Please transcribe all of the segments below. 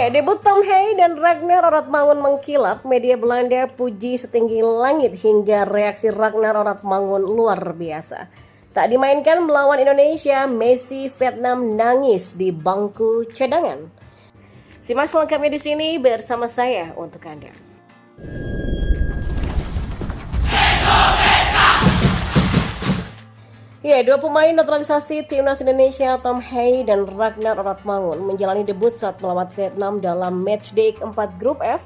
Ya, debut Tom Haye dan Ragnar Oratmangun mengkilap, media Belanda puji setinggi langit hingga reaksi Ragnar Oratmangun luar biasa. Tak dimainkan melawan Indonesia, Messi Vietnam nangis di bangku cadangan. Simak selengkapnya di sini bersama saya untuk Anda. Ya, dua pemain naturalisasi timnas Indonesia Tom Haye dan Ragnar Oratmangun menjalani debut saat melawan Vietnam dalam matchday keempat Grup F,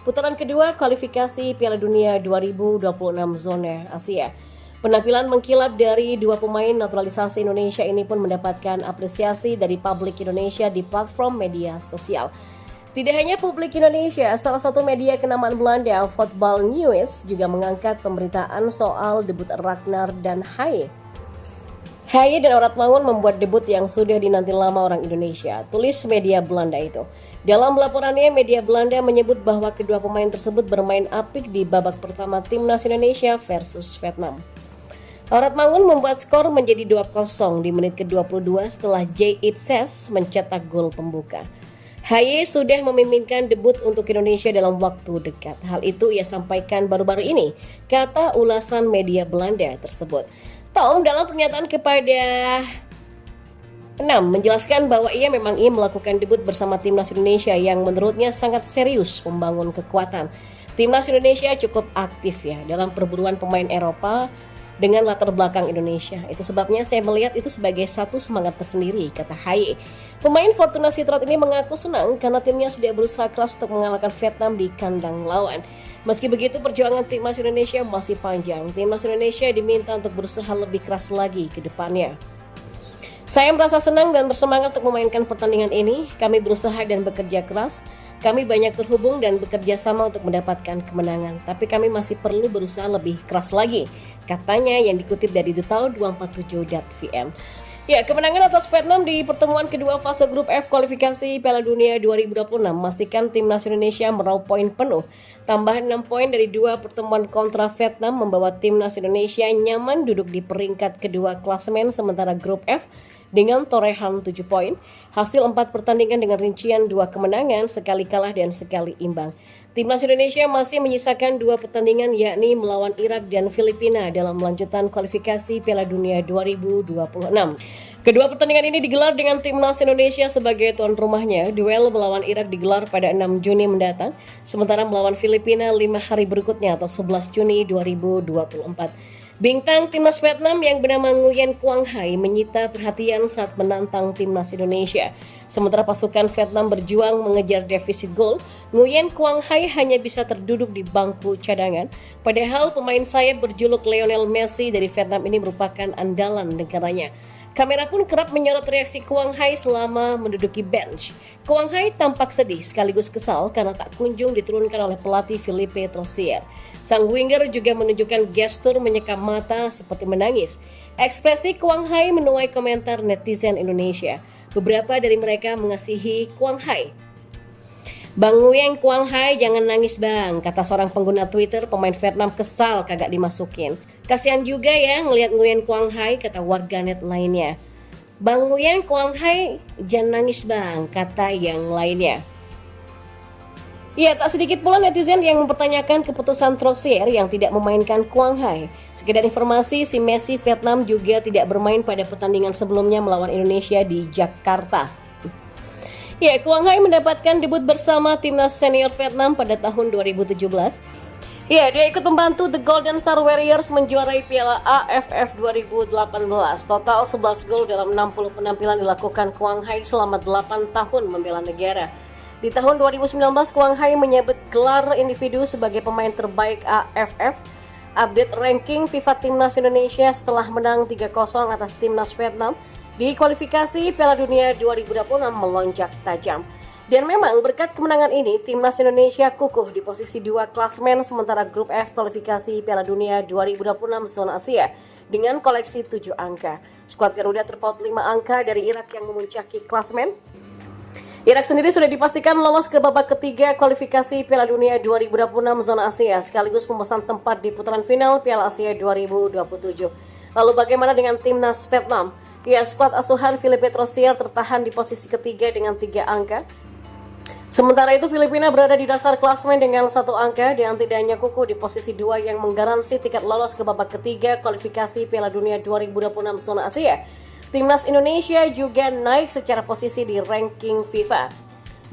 putaran kedua kualifikasi Piala Dunia 2026 zona Asia. Penampilan mengkilap dari dua pemain naturalisasi Indonesia ini pun mendapatkan apresiasi dari publik Indonesia di platform media sosial. Tidak hanya publik Indonesia, salah satu media kenamaan Belanda, Football News, juga mengangkat pemberitaan soal debut Ragnar dan Haye. Haye dan Oratmangun membuat debut yang sudah dinanti lama orang Indonesia, tulis media Belanda itu. Dalam laporannya, media Belanda menyebut bahwa kedua pemain tersebut bermain apik di babak pertama timnas Indonesia versus Vietnam. Oratmangun membuat skor menjadi 2-0 di menit ke-22 setelah Jay Itses mencetak gol pembuka. Haye sudah memimpinkan debut untuk Indonesia dalam waktu dekat. Hal itu ia sampaikan baru-baru ini, kata ulasan media Belanda tersebut. Tom dalam pernyataan kepada 6 menjelaskan bahwa ia memang ingin melakukan debut bersama timnas Indonesia yang menurutnya sangat serius membangun kekuatan. Timnas Indonesia cukup aktif ya dalam perburuan pemain Eropa dengan latar belakang Indonesia. Itu sebabnya saya melihat itu sebagai satu semangat tersendiri, kata Haye. Pemain Fortuna Sittard ini mengaku senang karena timnya sudah berusaha keras untuk mengalahkan Vietnam di kandang lawan. Meski begitu, perjuangan timnas Indonesia masih panjang. Timnas Indonesia diminta untuk berusaha lebih keras lagi ke depannya. Saya merasa senang dan bersemangat untuk memainkan pertandingan ini. Kami berusaha dan bekerja keras. Kami banyak terhubung dan bekerja sama untuk mendapatkan kemenangan. Tapi kami masih perlu berusaha lebih keras lagi, katanya yang dikutip dari detail247.vm. Ya, kemenangan atas Vietnam di pertemuan kedua fase grup F kualifikasi Piala Dunia 2026 memastikan timnas Indonesia meraup poin penuh. Tambahan 6 poin dari dua pertemuan kontra Vietnam membawa timnas Indonesia nyaman duduk di peringkat kedua klasemen sementara grup F dengan torehan 7 poin. Hasil 4 pertandingan dengan rincian 2 kemenangan, sekali kalah dan sekali imbang. Timnas Indonesia masih menyisakan 2 pertandingan yakni melawan Irak dan Filipina dalam lanjutan kualifikasi Piala Dunia 2026. Kedua pertandingan ini digelar dengan timnas Indonesia sebagai tuan rumahnya. Duel melawan Irak digelar pada 6 Juni mendatang, sementara melawan Filipina 5 hari berikutnya atau 11 Juni 2024. Bintang timnas Vietnam yang bernama Nguyen Quang Hai menyita perhatian saat menantang timnas Indonesia. Sementara pasukan Vietnam berjuang mengejar defisit gol, Nguyen Quang Hai hanya bisa terduduk di bangku cadangan. Padahal pemain sayap berjuluk Lionel Messi dari Vietnam ini merupakan andalan negaranya. Kamera pun kerap menyorot reaksi Quang Hai selama menduduki bench. Quang Hai tampak sedih sekaligus kesal karena tak kunjung diturunkan oleh pelatih Philippe Troussier. Sang winger juga menunjukkan gestur menyekam mata seperti menangis. Ekspresi Quang Hai menuai komentar netizen Indonesia. Beberapa dari mereka mengasihi Quang Hai. Bang Nguyen Quang Hai, jangan nangis bang, kata seorang pengguna Twitter. Pemain Vietnam kesal kagak dimasukin. Kasihan juga ya ngelihat Nguyen Quang Hai, kata warganet lainnya. Bang Nguyen Quang Hai, jangan nangis bang, kata yang lainnya. Ya, tak sedikit pula netizen yang mempertanyakan keputusan Troussier yang tidak memainkan Quang Hai. Sekedar informasi, si Messi Vietnam juga tidak bermain pada pertandingan sebelumnya melawan Indonesia di Jakarta. Ya, Quang Hai mendapatkan debut bersama timnas senior Vietnam pada tahun 2017. Ya, dia ikut membantu The Golden Star Warriors menjuarai Piala AFF 2018. Total 11 gol dalam 60 penampilan dilakukan Quang Hai selama 8 tahun membela negara. Di tahun 2019, Quang Hai menyabet gelar individu sebagai pemain terbaik AFF. Update ranking FIFA Timnas Indonesia setelah menang 3-0 atas Timnas Vietnam di kualifikasi Piala Dunia 2026 melonjak tajam. Dan memang berkat kemenangan ini, Timnas Indonesia kukuh di posisi 2 klasemen sementara grup F kualifikasi Piala Dunia 2026 zona Asia dengan koleksi 7 angka. Skuad Garuda terpaut 5 angka dari Irak yang memuncaki klasemen. Irak sendiri sudah dipastikan lolos ke babak ketiga kualifikasi Piala Dunia 2026 zona Asia sekaligus memesan tempat di putaran final Piala Asia 2027. Lalu bagaimana dengan timnas Vietnam? Ya, skuad asuhan Philippe Troussier tertahan di posisi ketiga dengan 3 angka. Sementara itu, Filipina berada di dasar klasemen dengan 1 angka dan tidak hanya kukuh di posisi 2 yang menggaransi tiket lolos ke babak ketiga kualifikasi Piala Dunia 2026 zona Asia. Timnas Indonesia juga naik secara posisi di ranking FIFA.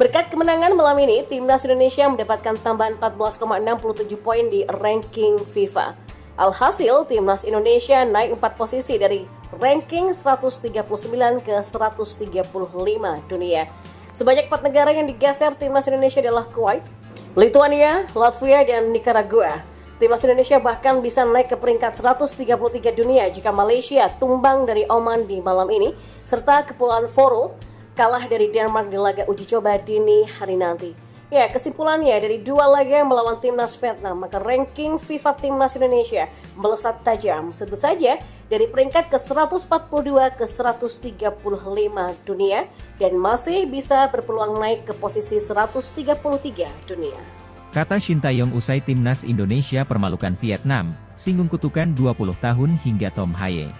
Berkat kemenangan malam ini, Timnas Indonesia mendapatkan tambahan 14,67 poin di ranking FIFA. Alhasil, Timnas Indonesia naik 4 posisi dari ranking 139 ke 135 dunia. Sebanyak 4 negara yang digeser Timnas Indonesia adalah Kuwait, Lithuania, Latvia, dan Nicaragua. Timnas Indonesia bahkan bisa naik ke peringkat 133 dunia jika Malaysia tumbang dari Oman di malam ini, serta Kepulauan Faroe kalah dari Denmark di laga uji coba dini hari nanti. Ya, kesimpulannya dari 2 laga melawan Timnas Vietnam, maka ranking FIFA Timnas Indonesia melesat tajam. Sebut saja dari peringkat ke-142 ke 135 dunia dan masih bisa berpeluang naik ke posisi 133 dunia. Kata Shin Tae-yong usai Timnas Indonesia permalukan Vietnam, singgung kutukan 20 tahun hingga Tom Haye.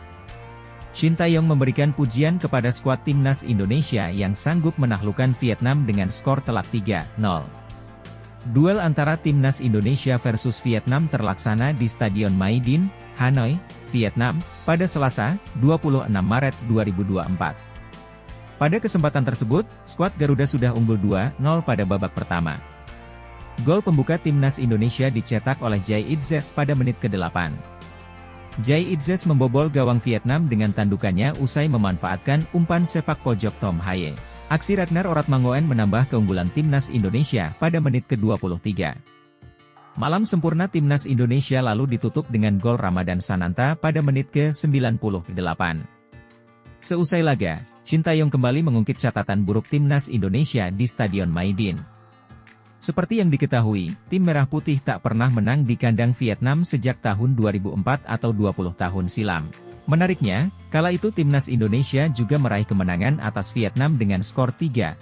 Shin Tae-yong memberikan pujian kepada skuad Timnas Indonesia yang sanggup menaklukkan Vietnam dengan skor telak 3-0. Duel antara Timnas Indonesia versus Vietnam terlaksana di Stadion Mai Dinh, Hanoi, Vietnam, pada Selasa, 26 Maret 2024. Pada kesempatan tersebut, skuad Garuda sudah unggul 2-0 pada babak pertama. Gol pembuka Timnas Indonesia dicetak oleh Jai Itzes pada menit ke-8. Jai Itzes membobol gawang Vietnam dengan tandukannya usai memanfaatkan umpan sepak pojok Tom Haye. Aksi Ragnar Oratmangoen menambah keunggulan Timnas Indonesia pada menit ke-23. Malam sempurna Timnas Indonesia lalu ditutup dengan gol Ramadan Sananta pada menit ke-98. Seusai laga, Shin Tae-yong kembali mengungkit catatan buruk Timnas Indonesia di Stadion Mai Dinh. Seperti yang diketahui, tim Merah Putih tak pernah menang di kandang Vietnam sejak tahun 2004 atau 20 tahun silam. Menariknya, kala itu Timnas Indonesia juga meraih kemenangan atas Vietnam dengan skor 3-0.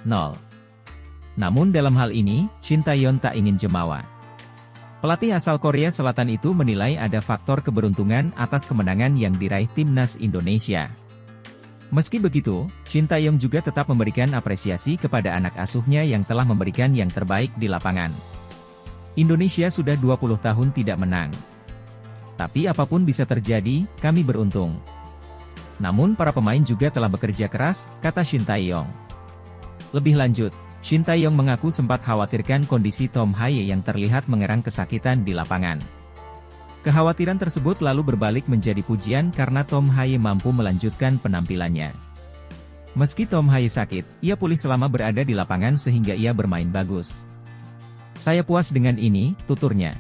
Namun dalam hal ini, Shin Tae-yong tak ingin jemawa. Pelatih asal Korea Selatan itu menilai ada faktor keberuntungan atas kemenangan yang diraih Timnas Indonesia. Meski begitu, Shin Tae-yong juga tetap memberikan apresiasi kepada anak asuhnya yang telah memberikan yang terbaik di lapangan. Indonesia sudah 20 tahun tidak menang. Tapi apapun bisa terjadi, kami beruntung. Namun para pemain juga telah bekerja keras, kata Shin Tae-yong. Lebih lanjut, Shin Tae-yong mengaku sempat khawatirkan kondisi Tom Haye yang terlihat mengerang kesakitan di lapangan. Kekhawatiran tersebut lalu berbalik menjadi pujian karena Tom Haye mampu melanjutkan penampilannya. Meski Tom Haye sakit, ia pulih selama berada di lapangan sehingga ia bermain bagus. Saya puas dengan ini, tuturnya.